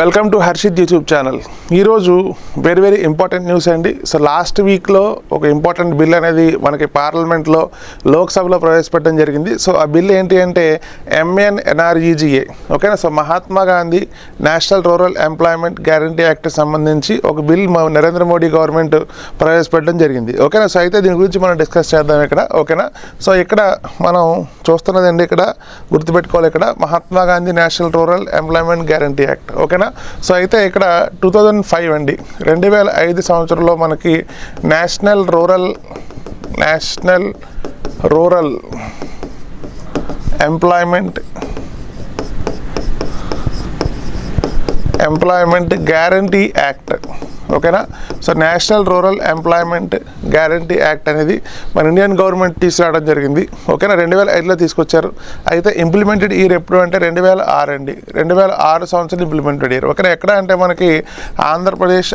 Welcome to Harshit YouTube channel. ఈరోజు very important news అండి. So last వీక్లో ఒక ఇంపార్టెంట్ బిల్ అనేది మనకి పార్లమెంట్లో లోక్సభలో ప్రవేశపెట్టడం జరిగింది. సో ఆ బిల్ ఏంటి అంటే MNREGA, ఓకేనా. So Mahatma Gandhi National Rural Employment Guarantee act సంబంధించి ఒక బిల్ నరేంద్ర మోడీ గవర్నమెంట్ ప్రవేశపెట్టడం జరిగింది, ఓకేనా. సో అయితే దీని గురించి మనం డిస్కస్ చేద్దాం ఇక్కడ, ఓకేనా. సో ఇక్కడ మనం చూస్తున్నదండి, ఇక్కడ గుర్తుపెట్టుకోవాలి, ఇక్కడ Mahatma Gandhi National Rural Employment Guarantee Act, ఓకేనా. సో అయితే ఇక్కడ 2005 అండి, 2005 సంవత్సరంలో మనకి National Rural Employment Guarantee Act, ఓకేనా. So National Rural Employment Guarantee Act అనేది మన ఇండియన్ గవర్నమెంట్ తీసుకురావడం జరిగింది, ఓకేనా. 2005లో తీసుకొచ్చారు. అయితే ఇంప్లిమెంటెడ్ ఇయర్ ఎప్పుడు అంటే 2006 అండి, 2006 సంవత్సరం ఇంప్లిమెంటెడ్ ఇయర్, ఓకేనా. ఎక్కడ అంటే మనకి ఆంధ్రప్రదేశ్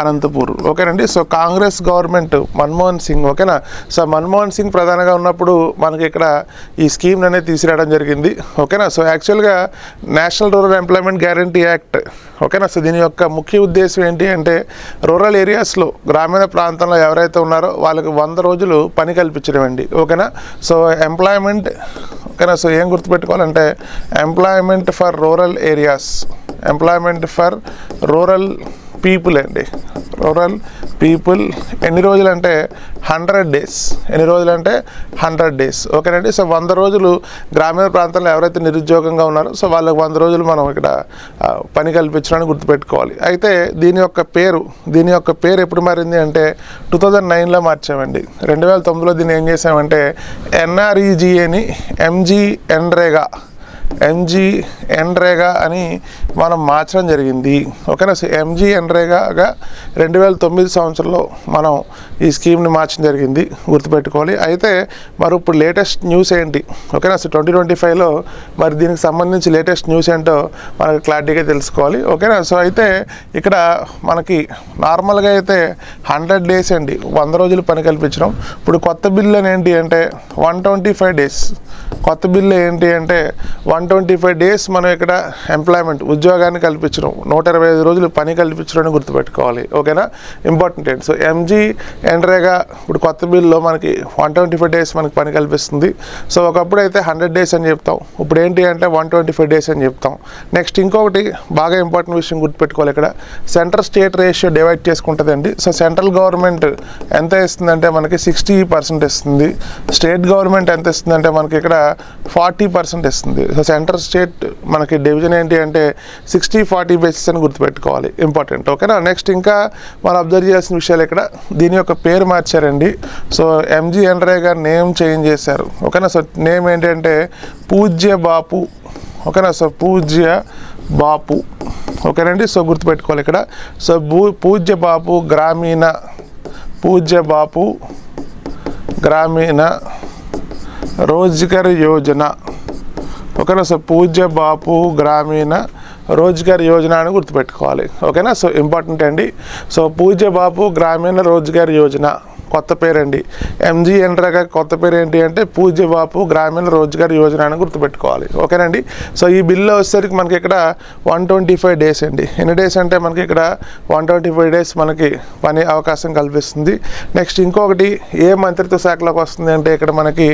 అనంతపూర్, ఓకేనండి. సో కాంగ్రెస్ గవర్నమెంట్ మన్మోహన్ సింగ్, ఓకేనా. సో మన్మోహన్ సింగ్ ప్రధానంగా ఉన్నప్పుడు మనకి ఇక్కడ ఈ స్కీమ్ అనేది తీసుకురావడం జరిగింది, ఓకేనా. సో యాక్చువల్గా national Rural Employment Guarantee Act, ఓకేనా. సో దీని యొక్క ముఖ్య ఉద్దేశం ఏంటి అంటే రూరల్ ఏరియాస్లో, గ్రామీణ ప్రాంతంలో ఎవరైతే ఉన్నారో వాళ్ళకి 100 రోజులు పని కల్పించడం అండి, ఓకేనా. సో ఎంప్లాయ్మెంట్, ఓకేనా. సో ఏం గుర్తుపెట్టుకోవాలంటే employment for rural areas, employment for rural people అండి, రూరల్ పీపుల్. ఎన్ని రోజులు అంటే 100 డేస్, ఎన్ని రోజులు అంటే 100 డేస్, ఓకేనండి. సో 100 రోజులు గ్రామీణ ప్రాంతాల్లో ఎవరైతే నిరుద్యోగంగా ఉన్నారో సో వాళ్ళకి 100 రోజులు మనం ఇక్కడ పని కల్పించడానికి గుర్తుపెట్టుకోవాలి. అయితే దీని యొక్క పేరు ఎప్పుడు మారింది అంటే 2009లో మార్చామండి. 2009లో దీన్ని ఏం చేసామంటే NREGAని MGNREGA అని మనం మార్చడం జరిగింది, ఓకేనా. సో MGNREGAగా 2009 సంవత్సరంలో మనం ఈ స్కీమ్ని మార్చడం జరిగింది, గుర్తుపెట్టుకోవాలి. అయితే మరి ఇప్పుడు లేటెస్ట్ న్యూస్ ఏంటి, ఓకేనా. సో 2025లో మరి దీనికి సంబంధించి లేటెస్ట్ న్యూస్ ఏంటో మనకు క్లారిటీగా తెలుసుకోవాలి, ఓకేనా. సో అయితే ఇక్కడ మనకి నార్మల్గా అయితే 100 డేస్ అండి, 100 రోజులు పని కల్పించడం. ఇప్పుడు కొత్త బిల్లు ఏంటి అంటే 125 డేస్, కొత్త బిల్లు ఏంటి అంటే 125 డేస్ మనం ఇక్కడ ఎంప్లాయ్మెంట్, ఉద్యోగాన్ని కల్పించడం, 125 రోజులు పని కల్పించడం గుర్తుపెట్టుకోవాలి, ఓకేనా. ఇంపార్టెంట్ ఏంటి. సో MGNREGA ఇప్పుడు కొత్త బిల్లో మనకి 125 డేస్ మనకి పని కల్పిస్తుంది. సో ఒకప్పుడు అయితే 100 డేస్ అని చెప్తాం, ఇప్పుడు ఏంటి అంటే 125 డేస్ అని చెప్తాం. నెక్స్ట్ ఇంకొకటి బాగా ఇంపార్టెంట్ విషయం గుర్తుపెట్టుకోవాలి, ఇక్కడ సెంట్రల్ స్టేట్ రేషియో డివైడ్ చేసుకుంటుందండి. సో సెంట్రల్ గవర్నమెంట్ ఎంత ఇస్తుందంటే మనకి 60% ఇస్తుంది, స్టేట్ గవర్నమెంట్ ఎంత ఇస్తుందంటే మనకి ఇక్కడ 40% ఇస్తుంది. సో సెంట్రల్ స్టేట్ మనకి డివిజన్ ఏంటి అంటే 60-40 బేసిస్ అని గుర్తుపెట్టుకోవాలి, ఇంపార్టెంట్, ఓకేనా. నెక్స్ట్ ఇంకా మనం అబ్జర్వ్ చేయాల్సిన విషయాలు, ఇక్కడ దీని యొక్క పేరు మార్చారండి. సో MGNREGA నేమ్ చేంజ్ చేశారు, ఓకేనా. సో నేమ్ ఏంటంటే పూజ్య బాపు, ఓకేనా. సో పూజ్య బాపు, ఓకేనండి. సో గుర్తుపెట్టుకోవాలి ఇక్కడ. సో పూజ్య బాపు గ్రామీణ రోజ్గార్ యోజన, ఓకేనా. సో పూజ్య బాపు గ్రామీణ రోజ్గార్ యోజన అని గుర్తుపెట్టుకోవాలి, ఓకేనా. సో ఇంపార్టెంట్ అండి. సో పూజ్య బాపు గ్రామీణ రోజ్గార్ యోజన కొత్త పేరండి. MGNREGA కొత్త పేరు ఏంటి అంటే పూజ్య బాపు గ్రామీణ రోజ్గార్ యోజన అని గుర్తుపెట్టుకోవాలి, ఓకేనండి. సో ఈ బిల్లు వచ్చేసరికి మనకి ఇక్కడ 125 డేస్ అండి. ఎన్ని డేస్ అంటే మనకి ఇక్కడ 125 డేస్ మనకి పని అవకాశం కల్పిస్తుంది. నెక్స్ట్ ఇంకొకటి ఏ మంత్రిత్వ శాఖలోకి వస్తుంది అంటే ఇక్కడ మనకి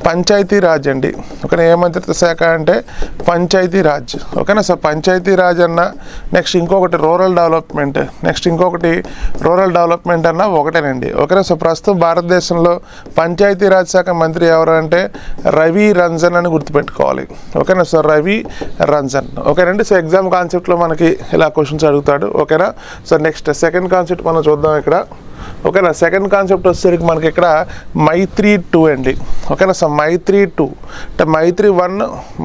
పంచాయతీరాజ్ అండి, ఓకేనా. ఏ మంత్రిత్వ శాఖ అంటే పంచాయతీరాజ్, ఓకేనా. సో పంచాయతీరాజ్ అన్న, నెక్స్ట్ ఇంకొకటి రూరల్ డెవలప్మెంట్, నెక్స్ట్ ఇంకొకటి రూరల్ డెవలప్మెంట్ అన్న ఒకటేనండి, ఓకేనా. సో ప్రస్తుతం భారతదేశంలో పంచాయతీరాజ్ శాఖ మంత్రి ఎవరు అంటే రవి రంజన్ అని గుర్తుపెట్టుకోవాలి, ఓకేనా. సో రవి రంజన్, ఓకేనండి. సో ఎగ్జామ్ కాన్సెప్ట్లో మనకి ఇలా క్వశ్చన్స్ అడుగుతాడు, ఓకేనా. సో నెక్స్ట్ సెకండ్ కాన్సెప్ట్ మనం చూద్దాం ఇక్కడ, ఓకేనా. సెకండ్ కాన్సెప్ట్ వచ్చేసరికి మనకి ఇక్కడ మైత్రి 2 అండి, ఓకేనా. సో మైత్రి 2 అంటే మైత్రి 1,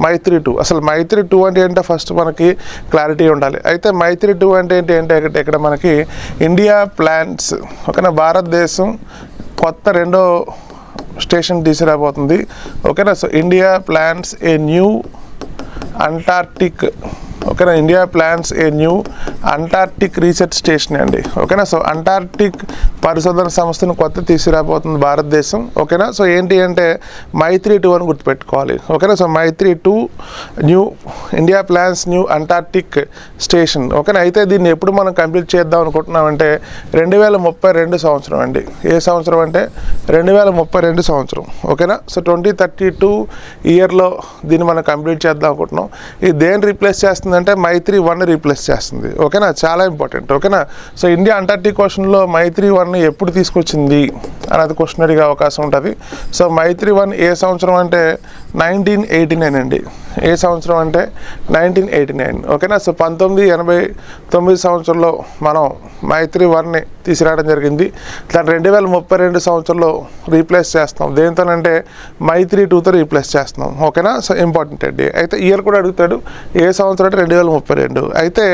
మైత్రి 2. అసలు మైత్రి 2 అంటే ఏంటో ఫస్ట్ మనకి క్లారిటీ ఉండాలి. అయితే మైత్రి 2 అంటే ఏంటి అంటే ఇక్కడ మనకి ఇండియా ప్లాన్స్, ఓకేనా. భారతదేశం కొత్త 2వ స్టేషన్ తీసుకురాబోతుంది, ఓకేనా. So India plans a new Antarctic, ఓకేనా. India plans a new Antarctic research station అండి. ఓకేనా. సో అంటార్క్టిక్ పరిశోధన సంస్థను కొత్త తీసుకురాబోతుంది భారతదేశం. ఓకేనా. సో ఏంటి అంటే మైత్రి-2 అని గుర్తుపెట్టుకోవాలి. ఓకేనా. So Maitri new India plans new Antarctic station. ఓకేనా. అయితే దీన్ని ఎప్పుడు మనం కంప్లీట్ చేద్దాం అనుకుంటున్నామంటే 2032 సంవత్సరం అండి. ఏ సంవత్సరం అంటే 2032 సంవత్సరం. ఓకేనా. సో 2032 ఇయర్లో దీన్ని మనం కంప్లీట్ చేద్దాం అనుకుంటున్నాం. ఇది దేన్ని రీప్లేస్ చేస్తుందంటే మైత్రి-1 రీప్లేస్ చేస్తుంది. ఓకేనా. చాలా ఇంపార్టెంట్. ఓకేనా. సో ఇండియా అంటార్క్టిక్ క్వశ్చన్లో మైత్రి-1 ఎప్పుడు తీసుకొచ్చింది అనేది క్వశ్చన్ అడిగే అవకాశం ఉంటుంది. సో మైత్రి-1 ఏ సంవత్సరం అంటే 1989 అండి. ఏ సంవత్సరం అంటే 1989. ఓకేనా. సో 1989 సంవత్సరంలో మనం మైత్రి-1ని తీసుకురావడం జరిగింది. దాన్ని 2032 సంవత్సరంలో రీప్లేస్ చేస్తాం. దేంతోనంటే మైత్రి-2తో రీప్లేస్ చేస్తున్నాం. ఓకేనా. సో ఇంపార్టెంట్ అండి. అయితే ఇయర్ కూడా అడుగుతాడు. ఏ సంవత్సరం అంటే 2032. అయితే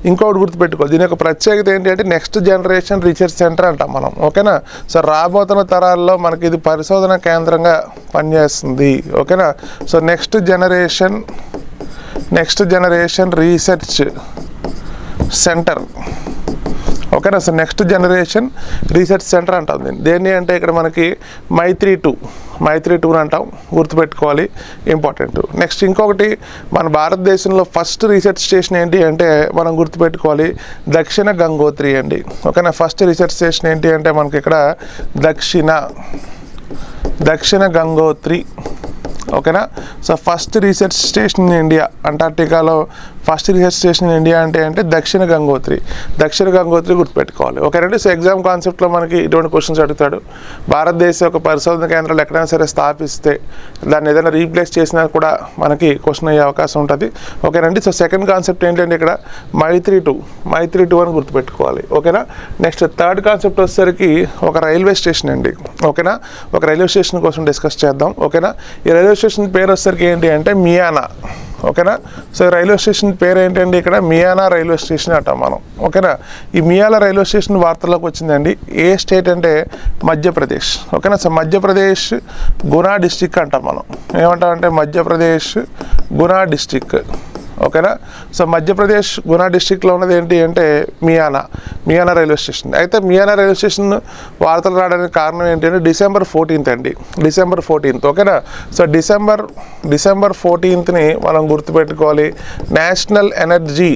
ఇంకొకటి గుర్తుపెట్టుకో, దీని యొక్క ప్రత్యేకత ఏంటి అంటే నెక్స్ట్ జనరేషన్ రీసెర్చ్ సెంటర్ అంటాం మనం. ఓకేనా. సో రాబోతున్న తరాల్లో మనకి ఇది పరిశోధన కేంద్రంగా పనిచేస్తుంది. ఓకేనా. So next generation research centre. ఓకేనా. So next generation research centre అంటాం దీన్ని. దేన్ని అంటే ఇక్కడ మనకి మైత్రి-2 అంటాం. గుర్తుపెట్టుకోవాలి, ఇంపార్టెంట్. నెక్స్ట్ ఇంకొకటి మన భారతదేశంలో ఫస్ట్ రీసెర్చ్ స్టేషన్ ఏంటి అంటే మనం గుర్తుపెట్టుకోవాలి దక్షిణ గంగోత్రి అండి. ఓకేనా. ఫస్ట్ రీసెర్చ్ స్టేషన్ ఏంటి అంటే మనకి ఇక్కడ దక్షిణ గంగోత్రి. ఓకేనా. So first research station in India, అంటార్క్టికాలో first research station in India అంటే దక్షిణ గంగోత్రి గుర్తుపెట్టుకోవాలి. ఓకేనండి. సో ఎగ్జామ్ కాన్సెప్ట్లో మనకి ఇటువంటి క్వశ్చన్స్ అడుగుతాడు. భారతదేశ యొక్క పరిశోధన కేంద్రాలు ఎక్కడైనా సరే స్థాపిస్తే దాన్ని ఏదైనా రీప్లేస్ చేసినా కూడా మనకి క్వశ్చన్ అయ్యే అవకాశం ఉంటుంది. ఓకేనండి. సో సెకండ్ కాన్సెప్ట్ ఏంటంటే ఇక్కడ మైత్రి-2 అని గుర్తుపెట్టుకోవాలి. ఓకేనా. నెక్స్ట్ థర్డ్ కాన్సెప్ట్ వచ్చేసరికి ఒక రైల్వే స్టేషన్ అండి. ఓకేనా. ఒక రైల్వే స్టేషన్ కోసం డిస్కస్ చేద్దాం. ఓకేనా. ఈ రైల్వే స్టేషన్ పేరు వచ్చేసరికి ఏంటి అంటే మియానా. ఓకేనా. సో రైల్వే స్టేషన్ పేరు ఏంటండి ఇక్కడ మియానా రైల్వే స్టేషన్ అంటాం మనం. ఓకేనా. ఈ మియానా రైల్వే స్టేషన్ వార్తల్లోకి వచ్చిందండి. ఏ స్టేట్ అంటే మధ్యప్రదేశ్. ఓకేనా. సో మధ్యప్రదేశ్ గునా డిస్టిక్ అంటాం మనం. ఏమంటామంటే మధ్యప్రదేశ్ గునా డిస్టిక్. ఓకేనా. సో మధ్యప్రదేశ్ గునా డిస్టిక్లో ఉన్నది ఏంటి అంటే మియానా రైల్వే స్టేషన్. అయితే మియానా రైల్వే స్టేషన్ వార్తలు రావడానికి కారణం ఏంటి అంటే December 14th అండి. December 14th. ఓకేనా. సో December 14th మనం గుర్తుపెట్టుకోవాలి national energy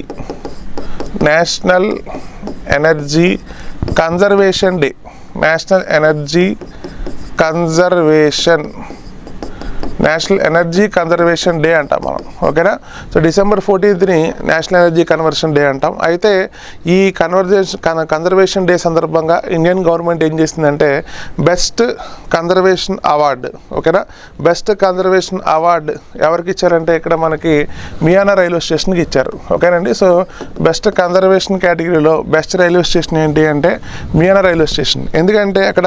conservation day. National energy conservation day అంటాం మనం. ఓకేనా. So December 14th national energy conversion day అంటాం. అయితే ఈ కన్జర్వేషన్ డే సందర్భంగా ఇండియన్ గవర్నమెంట్ ఏం చేసిందంటే బెస్ట్ కన్జర్వేషన్ అవార్డు. ఓకేనా. బెస్ట్ కన్జర్వేషన్ అవార్డు ఎవరికి ఇచ్చారంటే ఇక్కడ మనకి మియానా రైల్వే స్టేషన్కి ఇచ్చారు. ఓకేనండి. సో బెస్ట్ కన్జర్వేషన్ కేటగిరీలో బెస్ట్ రైల్వే స్టేషన్ ఏంటి అంటే మియానా రైల్వే స్టేషన్. ఎందుకంటే అక్కడ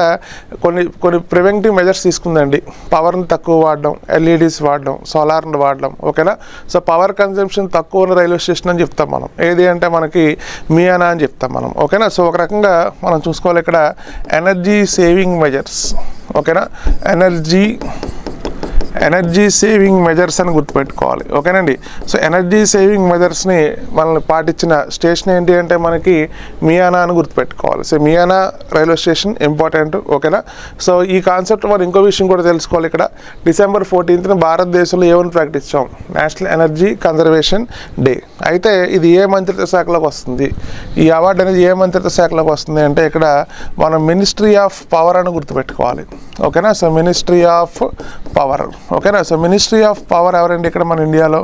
కొన్ని ప్రివెంటివ్ మెజర్స్ తీసుకుందండి. పవర్ని తక్కువ వాడడం, ఎల్ఈడీస్ వాడడం, సోలార్ని వాడడం. ఓకేనా. సో పవర్ కన్జంప్షన్ తక్కువ ఉన్న రైల్వే స్టేషన్ అని చెప్తాం మనం. ఏది అంటే మనకి మియానా అని చెప్తాం మనం. ఓకేనా. సో ఒక రకంగా మనం చూసుకోవాలి ఇక్కడ ఎనర్జీ సేవింగ్ మెజర్స్. ఓకేనా. ఎనర్జీ సేవింగ్ మెజర్స్ అని గుర్తుపెట్టుకోవాలి. ఓకేనండి. సో ఎనర్జీ సేవింగ్ మెజర్స్ని మనల్ని పాటించిన స్టేషన్ ఏంటి అంటే మనకి మియానా అని గుర్తుపెట్టుకోవాలి. So Miyana railway station important. ఓకేనా. సో ఈ కాన్సెప్ట్ మనం ఇంకో విషయం కూడా తెలుసుకోవాలి. ఇక్కడ December 14th భారతదేశంలో ఏమని ప్రకటించాం నేషనల్ ఎనర్జీ కన్జర్వేషన్ డే. అయితే ఇది ఏ మంత్రిత్వ శాఖలోకి వస్తుంది, ఈ అవార్డు అనేది ఏ మంత్రిత్వ శాఖలోకి వస్తుంది అంటే ఇక్కడ మనం మినిస్ట్రీ ఆఫ్ పవర్ అని గుర్తుపెట్టుకోవాలి. ఓకేనా. So ministry of power. ఓకేనా. సో మినిస్ట్రీ ఆఫ్ పవర్ ఎవరండి ఇక్కడ మన ఇండియాలో?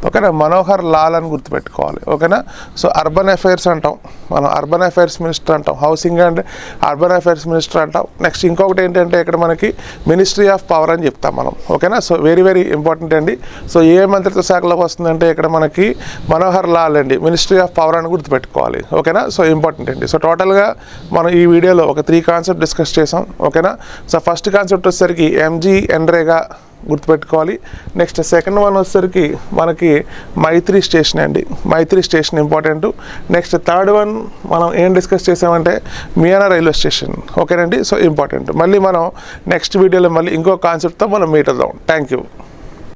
ఓకేనా. మనోహర్ లాల్ అని గుర్తుపెట్టుకోవాలి. ఓకేనా. సో అర్బన్ అఫైర్స్ అంటాం మనం, అర్బన్ అఫైర్స్ మినిస్టర్ అంటాం, housing and urban affairs minister అంటాం. నెక్స్ట్ ఇంకొకటి ఏంటంటే ఇక్కడ మనకి మినిస్ట్రీ ఆఫ్ పవర్ అని చెప్తాం మనం. ఓకేనా. సో వెరీ వెరీ ఇంపార్టెంట్ అండి. సో ఏ మంత్రిత్వ శాఖలోకి వస్తుందంటే ఇక్కడ మనకి మనోహర్ లాల్ అండి, మినిస్ట్రీ ఆఫ్ పవర్ అని గుర్తుపెట్టుకోవాలి. ఓకేనా. సో ఇంపార్టెంట్ అండి. సో టోటల్గా మనం ఈ వీడియోలో ఒక 3 కాన్సెప్ట్ డిస్కస్ చేసాం. ఓకేనా. సో ఫస్ట్ కాన్సెప్ట్ వచ్చేసరికి MG ఎన్రేగా గుర్తుపెట్టుకోవాలి. నెక్స్ట్ సెకండ్ వన్ వచ్చేసరికి మనకి మైత్రి స్టేషన్ అండి, Maitri station important. Next third one మనం ఏం డిస్కస్ చేసామంటే మియానా రైల్వే స్టేషన్. ఓకేనండి. So important. మళ్ళీ మనం నెక్స్ట్ వీడియోలో మళ్ళీ ఇంకో కాన్సెప్ట్తో మనం మీట్ అవుదాం. Thank you.